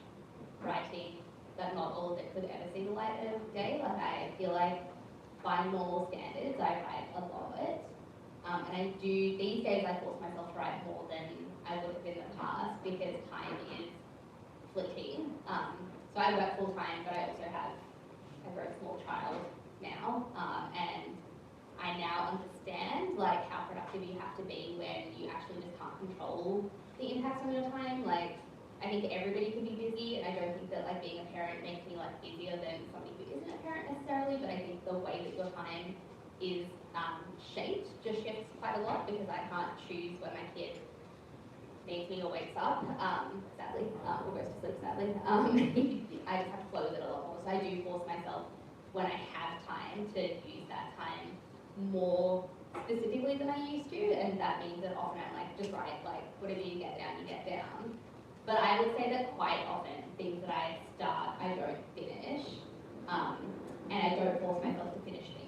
writing that not all of it could ever see the light of day. Like, I feel like by normal standards, I write a lot. And I do, these days I force myself to write more than I would have in the past, because time is fleeting. So I work full time, but I also have a very small child now. And I now understand, like, how productive you have to be when you actually just can't control the impacts on your time. Like, I think everybody can be busy, and I don't think that, like, being a parent makes me, like, busier than somebody who isn't a parent necessarily, but I think the way that your time is shaped just shifts quite a lot, because I can't choose when my kid needs me or wakes up, sadly, or goes to sleep, sadly. I just have to flow with it a lot more. So I do force myself, when I have time, to use that time more specifically than I used to, and that means that often I'm like, just write, like, whatever you get down, you get down. But I would say that quite often, things that I start, I don't finish, and I don't force myself to finish things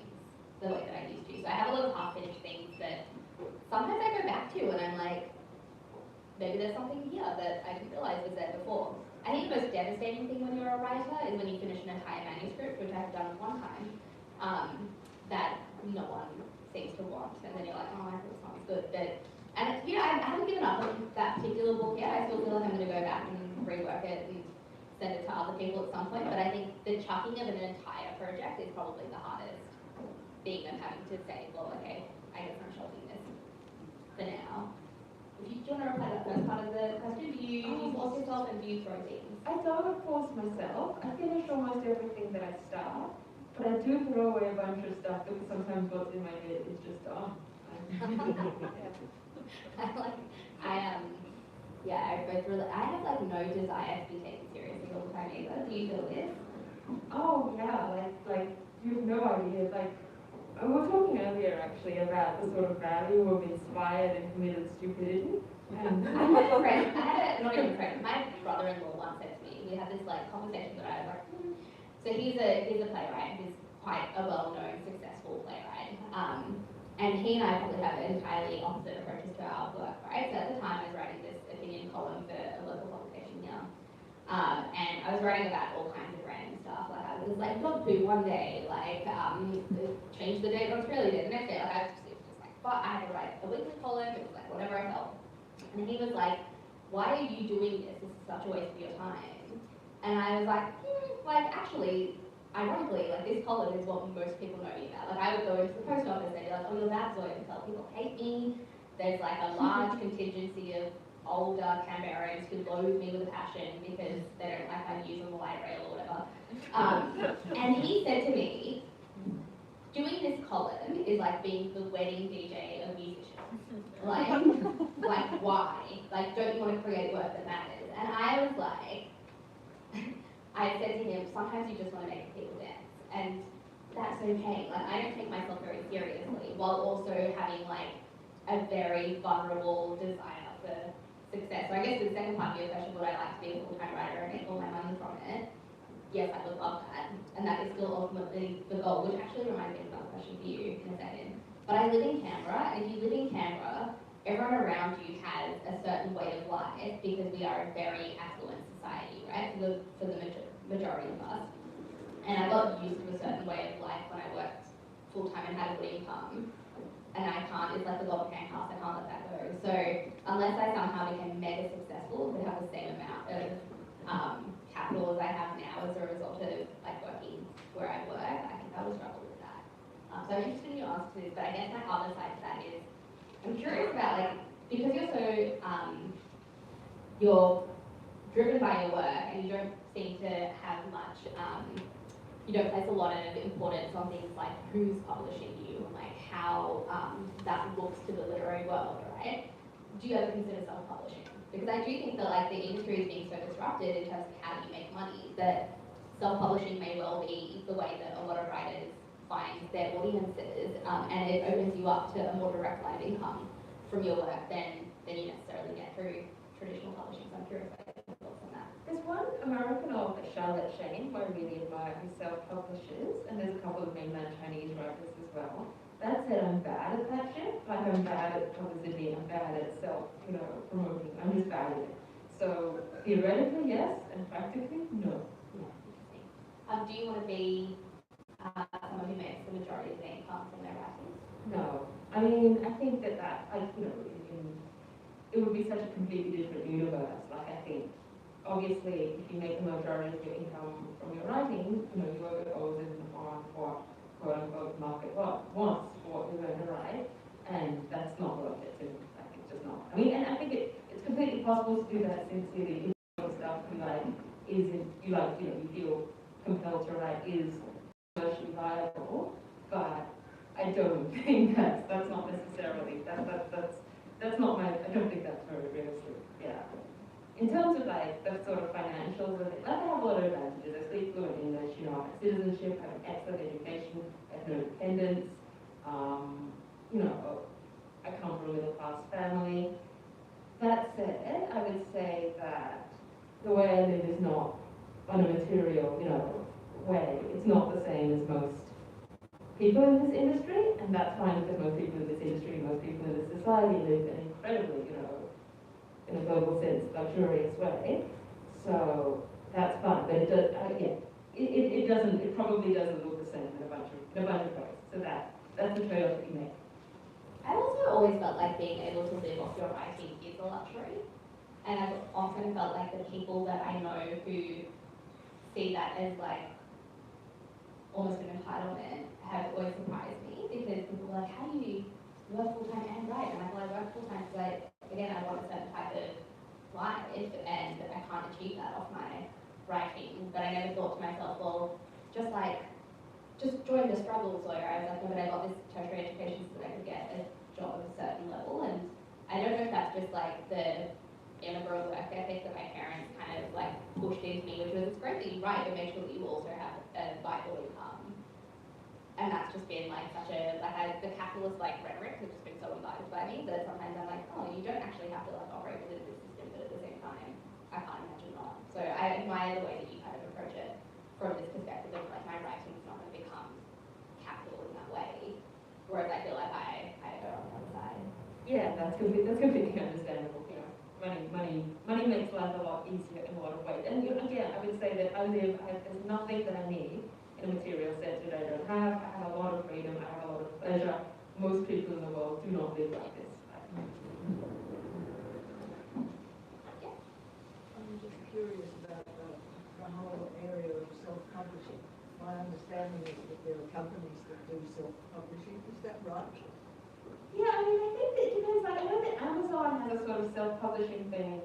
the way that I used to. So I have a lot of half-finished things that sometimes I go back to, and I'm like, maybe there's something here that I didn't realise was there before. I think the most devastating thing when you're a writer is when you finish an entire manuscript, which I have done one time, that no one seems to want, and then you're like, oh, I thought this one was good. But, and I haven't given up on that particular book yet. I still feel like I'm going to go back and rework it and send it to other people at some point, but I think the chucking of an entire project is probably the hardest, being them having to say, well, okay, I guess I'm shelving this for now. Do you want to reply to that first part of the question? Do you force yourself, and do you throw things? I don't force myself. I finish almost everything that I start, but I do throw away a bunch of stuff, because sometimes what's in my head is just, I have like no desire to be taken seriously all the time either. Do you feel this? Oh yeah, like you have no idea. Like, we were talking earlier actually about the sort of value of inspired and committed stupidity. And I had a friend, not even a friend, my brother-in-law once said to me, we had this like conversation that I was like, So he's a playwright. He's quite a well-known, successful playwright. And he and I probably have entirely opposite approaches to our work, right? So at the time I was writing this opinion column for a local publication here. And I was writing about all kinds of random stuff. Like I was like, dog poo one day, like change the date on Australia Day the next day. Like it was just like, but I had to write a weekly column. It was like whatever I felt. And he was like, why are you doing this? This is such a waste of your time. And I was like, actually, ironically, like this column is what most people know me about. Like I would go into the post office and be like, oh, you're that Zoe, and tell people hate me. There's like a large contingency of older Canberrans who loathe me with a passion because they don't like my views on the light rail or whatever. And he said to me, doing this column is like being the wedding DJ of musicians. Like why? Like, don't you want to create work that matters? And I was like, I said to him, sometimes you just want to make people dance, and that's okay. Like, I don't take myself very seriously, while also having like a very vulnerable desire for success. So I guess the second part of your question, would I like to be a full-time writer and make all my money from it? Yes, I would love that. And that is still ultimately the goal, which actually reminds me of another question for you in a second. But I live in Canberra, and if you live in Canberra, everyone around you has a certain way of life because we are a very affluent society, right? For the majority of us. And I got used to a certain way of life when I worked full-time and had a good income. And I can't, it's like the log can house, I can't let that go. So unless I somehow became mega successful, would have the same amount of capital as I have now as a result of like working where I work, I think I would struggle with that. So I'm interested in your answer to this, but I guess my other side to that is, I'm curious about like, because you're so, you're driven by your work and you don't seem to have much, you don't place a lot of importance on things like who's publishing you and like how that looks to the literary world, right? Do you ever consider self-publishing? Because I do think that like the industry is being so disrupted in terms of how do you make money that self-publishing may well be the way that a lot of writers find their audiences, and it opens you up to a more direct line of income from your work than you necessarily get through traditional publishing. So I'm curious about your thoughts on that. There's one American author, Charlotte Shane, who I really admire, who self-publishes, and there's a couple of mainland Chinese writers as well. That said, I'm bad at that shit. Like, I'm bad at publicity, I'm bad at promoting. I'm just bad at it. So, theoretically, yes, and practically, no. Yeah, interesting. Do you want to be someone who makes the majority of their income from their writing? No. I mean, I think that it would be such a completely different universe. Like, I think, obviously, if you make the majority of your income from your writing, you are chosen on what quote-unquote market wants for what you're going to write, and that's not worth it to me. Like, it's just not. I mean, and I think it's completely possible to do that sincerely if stuff you feel compelled to write is commercially viable, but I don't think that's not necessarily, that's not my, I don't think that's very realistic, yeah. In terms of like the sort of financials of it, like I have a lot of advantages. I speak fluent English, I have citizenship, I have an excellent education, I have no dependents, I come from a middle class family. That said, I would say that the way I live is not on a material, way. It's not the same as most people in this industry, and that's fine because most people in this industry, most people in this society live an incredibly, in a global sense, luxurious way. So that's fine, but it does, it probably doesn't look the same in a bunch of ways. So that's the trade-off that you make. I also always felt like being able to live off your writing is a luxury, and I've often felt like the people that I know who see that as like almost an entitlement have always surprised me, because people are like, how do you work full-time and write? And I feel I work full-time because I want a certain type of life, and I can't achieve that off my writing. But I never thought to myself, well, just join the struggles lawyer. I was like, no, but I got this tertiary education so that I could get a job of a certain level. And I don't know if that's just like the immigrant work ethic that my parents kind of like pushed into me, which was, it's great that you write, but make sure that you also have a vital income. And that's just been like such a, the capitalist like rhetoric has just been so invited by me that sometimes I'm like, oh, you don't actually have to like operate within this system, but at the same time, I can't imagine not. So I admire the way that you kind of approach it from this perspective of like my writing's not going to become capital in that way, whereas I feel like I go on the other side. Yeah, that's completely understandable. Money makes life a lot easier in a lot of ways. And again, I would say that there's nothing that I need in a material sense that I don't have. I have a lot of freedom, I have a lot of pleasure. Most people in the world do not live like this. I'm just curious about the whole area of self-publishing. My understanding is that there are companies that do self-publishing. Is that right? Yeah, I mean, I think it depends. Like, I know that Amazon has a sort of self-publishing thing,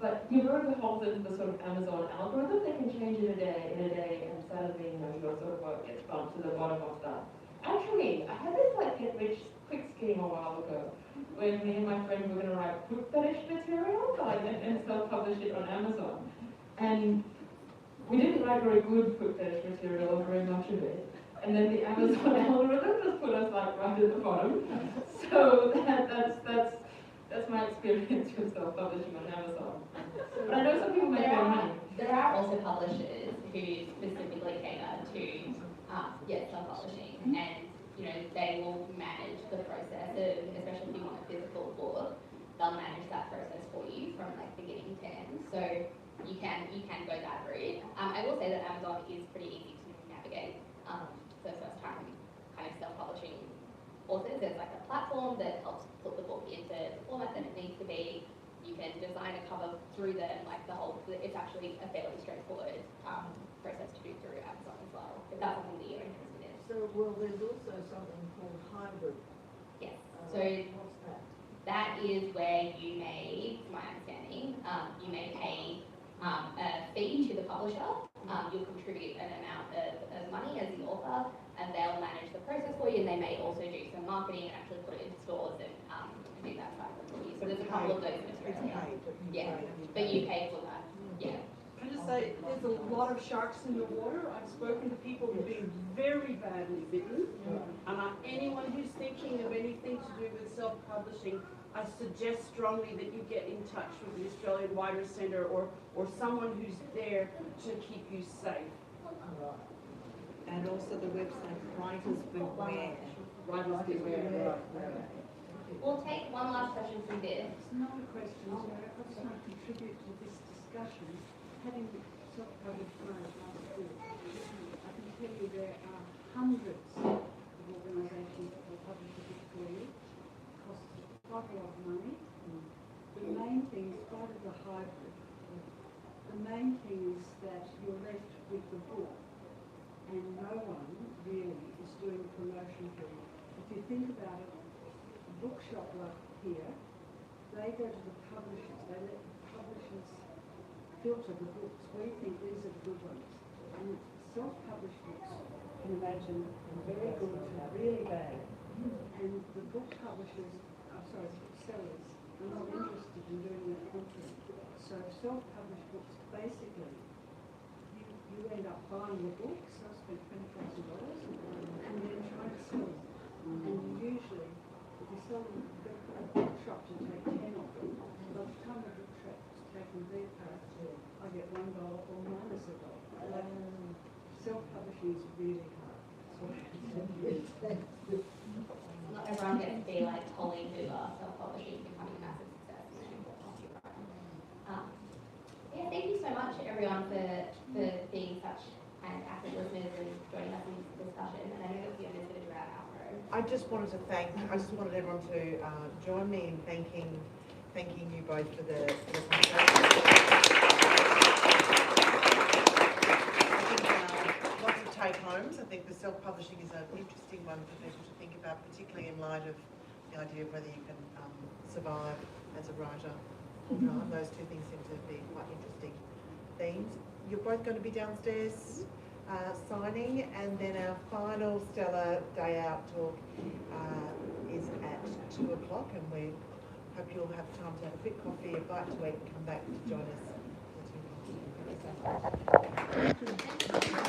but you really hold into the sort of Amazon algorithm. They can change it in a day, and suddenly, your sort of work gets bumped to the bottom of that. Actually, I had this like get rich quick scheme a while ago, where me and my friend were going to write foot fetish material, and self-publish it on Amazon. And we didn't write very good foot fetish material, or very much of it. and then the Amazon algorithm just put us like right at the bottom. So that's my experience with self-publishing on Amazon. But I know some people make their money. There are also publishers who specifically cater to self-publishing, and they will manage the process of, especially if you want a physical book, they'll manage that process for you from like beginning to end. So you can go that route. I will say that Amazon is pretty easy to navigate. For first time kind of self-publishing authors, there's like a platform that helps put the book into the format that it needs to be. You can design a cover through them, like it's actually a fairly straightforward process to do through Amazon as well, if that's something that you're interested in. So, well, there's also something called hybrid. Yes. So What's that? that is where you may, to my understanding, you may pay a fee to the publisher. You'll contribute an amount of money as the author, and they'll manage the process for you, and they may also do some marketing and actually put it into stores and do that side of it for you. So there's a couple of those in Australia. Yeah, but you pay for that. Yeah. Can I just say, there's a lot of sharks in the water. I've spoken to people who've been very badly bitten. And anyone who's thinking of anything to do with self-publishing, I suggest strongly that you get in touch with the Australian Writers' Centre or someone who's there to keep you safe. And also the website Writers Beware. Writers Beware. We'll take one last question from this. It's not a question, Sarah. I just want to contribute to this discussion. Having self-published my last book, I can tell you there are hundreds of organisations that will publish a book for you. It costs quite a lot of money. The main thing, in spite of the hybrid, the main thing is that you're left with the book and no one really is doing promotion for you. If you think about it, a bookshop like here, they go to the publishers, they let the publishers filter the books. We think these are the good ones. And self-published books, you can imagine, very good to really bad. And the book publishers, sellers, are not interested in doing that content. So self-published books, basically, you end up buying the books, I spent $20,000, and then trying to sell them. And usually, if you sell them, a bookshop to take 10 of them, by the time the bookshop's taken their part, I get $1 or minus $1. Self-publishing is really hard. Not everyone gets to be like Holly Hoover, self-publishing, becoming a massive success. Yeah, thank you so much everyone for being such kind of active listeners and joining us in this discussion. And I know that we have a bit of our outro. I just wanted everyone to join me in thanking you both for the conversation. I think lots of take homes. I think the self-publishing is an interesting one for people to think about, particularly in light of the idea of whether you can survive as a writer full time. Those two things seem to be quite interesting themes. You're both going to be downstairs signing, and then our final Stella Day Out talk is at 2 o'clock, and we hope you'll have time to have a quick coffee, a bite to eat, and come back to join us for 2 o'clock. Thank you so much.